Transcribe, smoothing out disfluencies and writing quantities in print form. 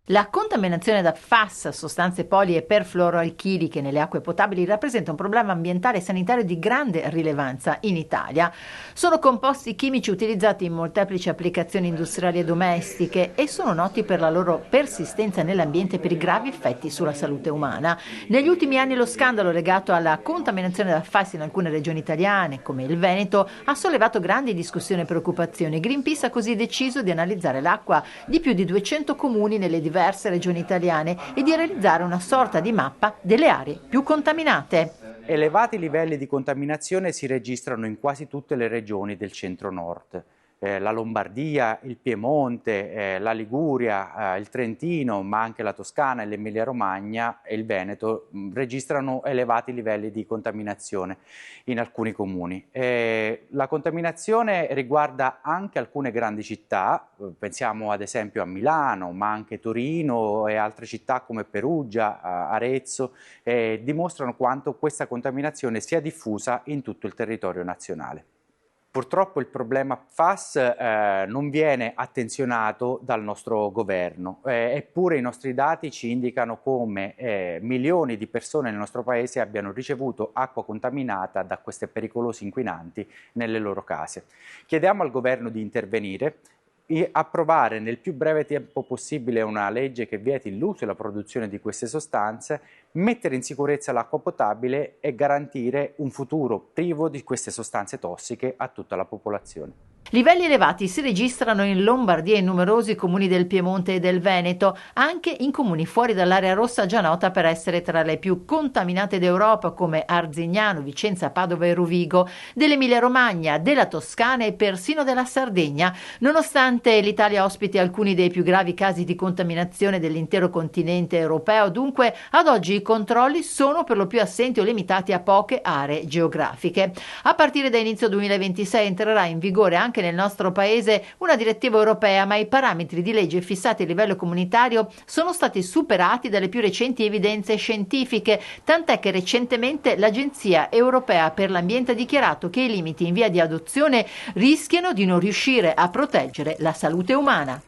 La contaminazione da PFAS, sostanze poli e perfluoroalchiliche nelle acque potabili, rappresenta un problema ambientale e sanitario di grande rilevanza in Italia. Sono composti chimici utilizzati in molteplici applicazioni industriali e domestiche e sono noti per la loro persistenza nell'ambiente e per i gravi effetti sulla salute umana. Negli ultimi anni lo scandalo legato alla contaminazione da PFAS in alcune regioni italiane, come il Veneto, ha sollevato grandi discussioni e preoccupazioni. Greenpeace ha così deciso di analizzare l'acqua di più di 200 comuni nelle diverse regioni italiane e di realizzare una sorta di mappa delle aree più contaminate. Elevati livelli di contaminazione si registrano in quasi tutte le regioni del centro-nord. La Lombardia, il Piemonte, la Liguria, il Trentino, ma anche la Toscana e l'Emilia-Romagna e il Veneto registrano elevati livelli di contaminazione in alcuni comuni. La contaminazione riguarda anche alcune grandi città, pensiamo ad esempio a Milano, ma anche Torino e altre città come Perugia, Arezzo, dimostrano quanto questa contaminazione sia diffusa in tutto il territorio nazionale. Purtroppo il problema PFAS non viene attenzionato dal nostro governo, eppure i nostri dati ci indicano come milioni di persone nel nostro paese abbiano ricevuto acqua contaminata da questi pericolosi inquinanti nelle loro case. Chiediamo al governo di intervenire e approvare nel più breve tempo possibile una legge che vieti l'uso e la produzione di queste sostanze, mettere in sicurezza l'acqua potabile e garantire un futuro privo di queste sostanze tossiche a tutta la popolazione. Livelli elevati si registrano in Lombardia e in numerosi comuni del Piemonte e del Veneto, anche in comuni fuori dall'area rossa già nota per essere tra le più contaminate d'Europa come Arzignano, Vicenza, Padova e Rovigo, dell'Emilia-Romagna, della Toscana e persino della Sardegna. Nonostante l'Italia ospiti alcuni dei più gravi casi di contaminazione dell'intero continente europeo, dunque ad oggi i controlli sono per lo più assenti o limitati a poche aree geografiche. A partire da inizio 2026 entrerà in vigore anche nel nostro paese una direttiva europea, ma i parametri di legge fissati a livello comunitario sono stati superati dalle più recenti evidenze scientifiche, tant'è che recentemente l'Agenzia Europea per l'Ambiente ha dichiarato che i limiti in via di adozione rischiano di non riuscire a proteggere la salute umana.